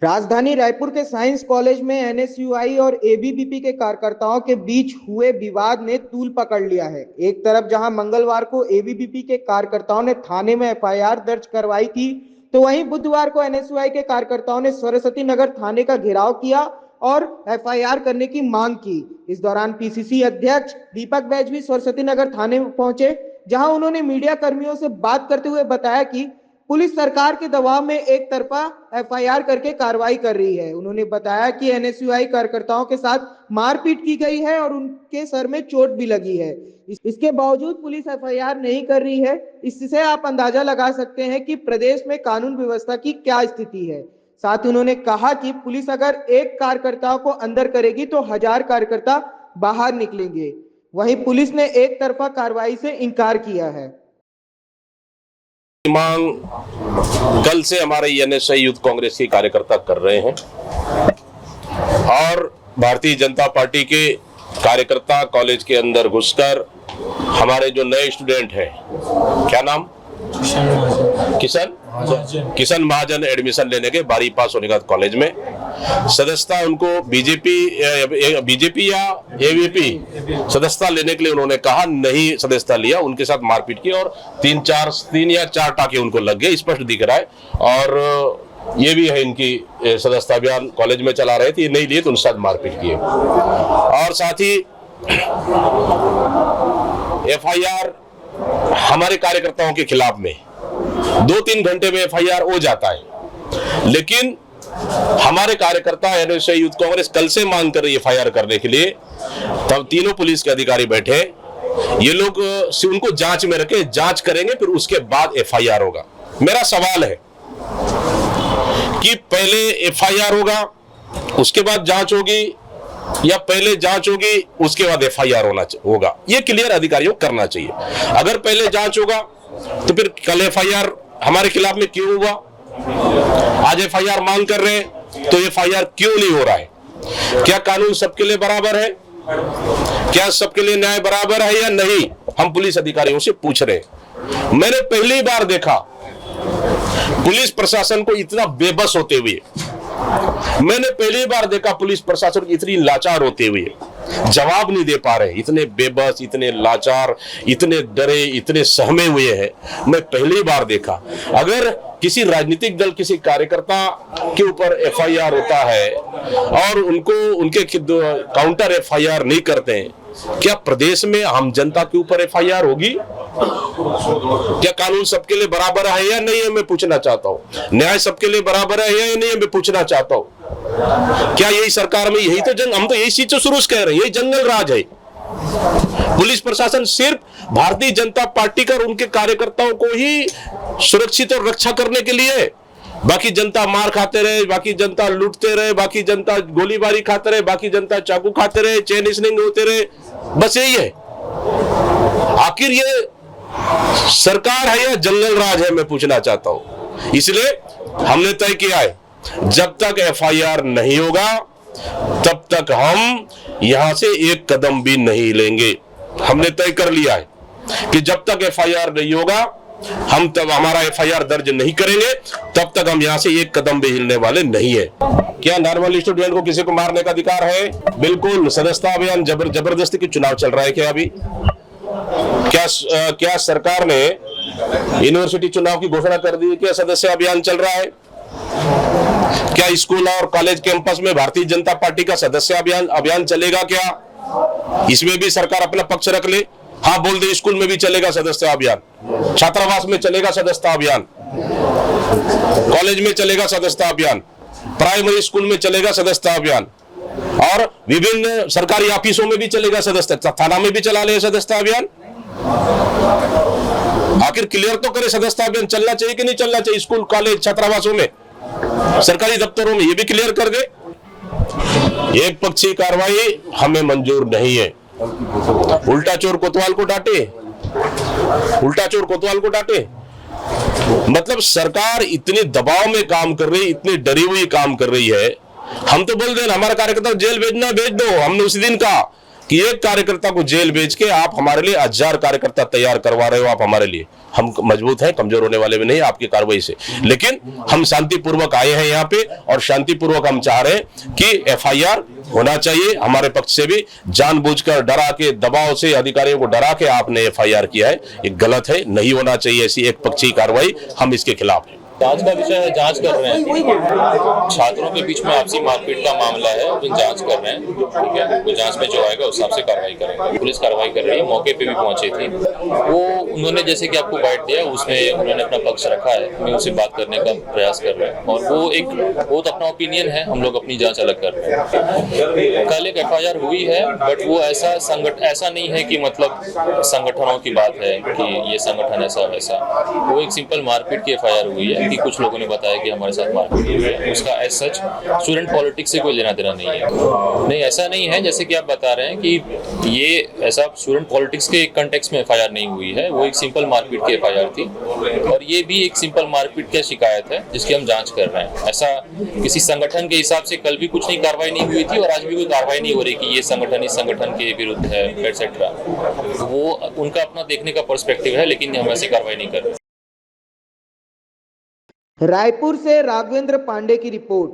राजधानी रायपुर के science college में एनएसयूआई और एबीवीपी के कार्यकर्ताओं के बीच हुए विवाद ने तूल पकड़ लिया है। एक तरफ जहां मंगलवार को एबीवीपी के कार्यकर्ताओं ने थाने में एफआईआर दर्ज करवाई थी, तो वहीं बुधवार को एनएसयूआई के कार्यकर्ताओं ने सरस्वती नगर थाने का घेराव किया और एफआईआर करने की मांग की। इस दौरान पीसीसी अध्यक्ष दीपक बैज भी सरस्वती नगर थाने में पहुंचे, जहां उन्होंने मीडिया कर्मियों से बात करते हुए बताया कि पुलिस सरकार के दबाव में एक तरफा एफआईआर करके कार्रवाई कर रही है। उन्होंने बताया कि एनएसयूआई कार्यकर्ताओं के साथ मारपीट की गई है और उनके सर में चोट भी लगी है। इसके बावजूद पुलिस एफआईआर नहीं कर रही है। इससे आप अंदाजा लगा सकते हैं कि प्रदेश में कानून व्यवस्था की क्या स्थिति है। साथ ही उन्होंने कहा कि पुलिस अगर एक कार्यकर्ता को अंदर करेगी तो 1000 कार्यकर्ता बाहर निकलेंगे। वहीं पुलिस ने एक तरफा कार्रवाई से इनकार किया है। मांग कल से हमारे एनएसयूआई यूथ कांग्रेस के कार्यकर्ता कर रहे हैं और भारतीय जनता पार्टी के कार्यकर्ता कॉलेज के अंदर घुसकर हमारे जो नए स्टूडेंट हैं, क्या नाम, किशन महाजन एडमिशन लेने के 12वीं पास होने के बाद कॉलेज में सदस्यता उनको बीजेपी या एबीवीपी सदस्यता लेने के लिए उन्होंने कहा, नहीं सदस्यता लिया, उनके साथ मारपीट की और 3 या 4 टाके उनको लग गए, स्पष्ट दिख रहा है। और ये भी है इनकी सदस्यता अभियान कॉलेज में चला रहे थे, ये नहीं लिए तो उनके साथ मारपीट किए। और साथ ही एफआईआर हमारे कार्यकर्ताओं के खिलाफ में 2-3 घंटे में एफआईआर हो जाता है, लेकिन हमारे कार्यकर्ता एनएसयूआई यूथ कांग्रेस कल से मांग कर रही है एफआईआर करने के लिए। तब तीनों पुलिस के अधिकारी बैठे, ये लोग उनको जांच में रखे, जांच करेंगे फिर उसके बाद एफआईआर होगा। मेरा सवाल है कि पहले एफआईआर होगा उसके बाद जांच होगी या पहले जांच होगी उसके बाद एफआईआर होगा, ये क्लियर अधिकारियों को करना चाहिए। अगर पहले जांच होगा तो फिर कल एफआईआर हमारे खिलाफ में क्यों हुआ, आज एफआईआर मांग कर रहे हैं तो एफआईआर क्यों नहीं हो रहा है? क्या कानून सबके लिए बराबर है? क्या सबके लिए न्याय बराबर है या नहीं? हम पुलिस अधिकारियों से पूछ रहे हैं। मैंने पहली बार देखा पुलिस प्रशासन को इतना बेबस होते हुए, मैंने पहली बार देखा पुलिस प्रशासन को इतनी लाचार होते हुए, जवाब नहीं दे पा रहे, इतने बेबस, इतने लाचार, इतने डरे, इतने सहमे हुए हैं, मैं पहली बार देखा। अगर किसी राजनीतिक दल किसी कार्यकर्ता के ऊपर एफआईआर होता है और उनके काउंटर एफआईआर नहीं करते हैं, क्या प्रदेश में आम जनता के ऊपर एफआईआर होगी? क्या कानून सबके लिए बराबर है या नहीं है, मैं पूछना चाहता हूँ। न्याय सबके लिए बराबर है या नहीं है, मैं पूछना चाहता हूँ। क्या यही सरकार में यही तो हम तो यही चीज तो शुरू से कह रहे हैं, यही जंगल राज है। पुलिस प्रशासन सिर्फ भारतीय जनता पार्टी का और उनके कार्यकर्ताओं को ही सुरक्षित और रक्षा करने के लिए, बाकी जनता मार खाते रहे, बाकी जनता लूटते रहे, बाकी जनता गोलीबारी खाते रहे, बाकी जनता चाकू खाते रहे, चेन स्निंग होते रहे, बस यही है। आखिर ये सरकार है या जंगल राज है, मैं पूछना चाहता हूं। इसलिए हमने तय किया है, जब तक एफआईआर नहीं होगा तब तक हम यहां से एक कदम भी नहीं लेंगे। हमने तय कर लिया है कि जब तक एफआईआर नहीं होगा, हम तब हमारा एफआईआर दर्ज नहीं करेंगे, तब तक हम यहां से एक कदम भी हिलने वाले नहीं है। क्या नॉर्मल स्टूडेंट को किसी को मारने का अधिकार है? बिल्कुल। सदस्यता अभियान जबरदस्ती की चुनाव चल रहा है क्या अभी? क्या सरकार ने यूनिवर्सिटी चुनाव की घोषणा कर दी? क्या सदस्य अभियान चल रहा है? क्या स्कूल और कॉलेज कैंपस में भारतीय जनता पार्टी का सदस्य अभियान चलेगा क्या? इसमें भी सरकार अपना पक्ष रख ले, हाँ बोल दे, स्कूल में भी चलेगा सदस्यता अभियान, छात्रावास में चलेगा सदस्यता अभियान, कॉलेज में चलेगा सदस्यता अभियान, प्राइमरी स्कूल में चलेगा सदस्यता अभियान और विभिन्न सरकारी ऑफिसों में भी चलेगा सदस्यता, थाना में भी चला ले सदस्यता अभियान। आखिर क्लियर तो करे, सदस्यता अभियान चलना चाहिए कि नहीं चलना चाहिए? स्कूल, कॉलेज, छात्रावासों में, सरकारी दफ्तरों में, ये भी क्लियर कर दे। एक पक्षी कार्रवाई हमें मंजूर नहीं है। उल्टा चोर कोतवाल को डांटे, उल्टा चोर कोतवाल को डांटे, मतलब सरकार इतने दबाव में काम कर रही, इतनी डरी हुई काम कर रही है। हम तो बोल रहे हैं हमारा कार्यकर्ता जेल भेजना भेज दो, हमने उसी दिन कहा कि एक कार्यकर्ता को जेल भेज के आप हमारे लिए 1000 कार्यकर्ता तैयार करवा रहे हो। आप हमारे लिए, हम मजबूत हैं, कमजोर होने वाले भी नहीं आपकी कार्रवाई से, लेकिन हम शांतिपूर्वक आए हैं यहाँ पे और शांतिपूर्वक हम चाह रहे हैं कि एफआईआर होना चाहिए। हमारे पक्ष से भी जानबूझकर डरा के, दबाव से, अधिकारियों को डरा के आपने एफआईआर किया है, ये गलत है, नहीं होना चाहिए ऐसी एक पक्षीय कार्रवाई, हम इसके खिलाफ हैं। जांच का विषय है, जांच कर रहे हैं। छात्रों के बीच में आपसी मारपीट का मामला है, जो जांच कर रहे हैं, ठीक है। वो जांच में जो आएगा उस हिसाब से कार्रवाई करेंगे। पुलिस कार्रवाई कर रही है, मौके पे भी पहुंची थी वो। उन्होंने जैसे कि आपको बाइट दिया, उसमें उन्होंने अपना पक्ष रखा है, मैं उनसे बात करने का प्रयास कर रहे हैं और वो एक बहुत अपना ओपिनियन है, हम लोग अपनी जाँच अलग कर रहे हैं। कल एक एफआईआर हुई है, बट वो ऐसा नहीं है कि मतलब संगठनों की बात है कि ये संगठन ऐसा वैसा। वो एक सिंपल मारपीट की एफआईआर हुई है कि कुछ लोगों ने बताया कि हमारे साथ मारपीट हुई है। उसका एज सच स्टूडेंट पॉलिटिक्स से कोई लेना देना नहीं है। नहीं, ऐसा नहीं है जैसे कि आप बता रहे हैं कि ये ऐसा स्टूडेंट पॉलिटिक्स के कंटेक्स्ट में एफआईआर नहीं हुई है। वो एक सिंपल मारपीट की एफआईआर थी और ये भी एक सिंपल मारपीट की शिकायत है जिसकी हम जांच कर रहे हैं। ऐसा किसी संगठन के हिसाब से कल भी कुछ नहीं कार्रवाई नहीं हुई थी और आज भी कोई कार्रवाई नहीं हो रही कि ये संगठन इस संगठन के विरुद्ध है एटसेट्रा। वो उनका अपना देखने का पर्सपेक्टिव है, लेकिन हम ऐसी कार्रवाई नहीं कर रहे। रायपुर से राघवेंद्र पांडे की रिपोर्ट।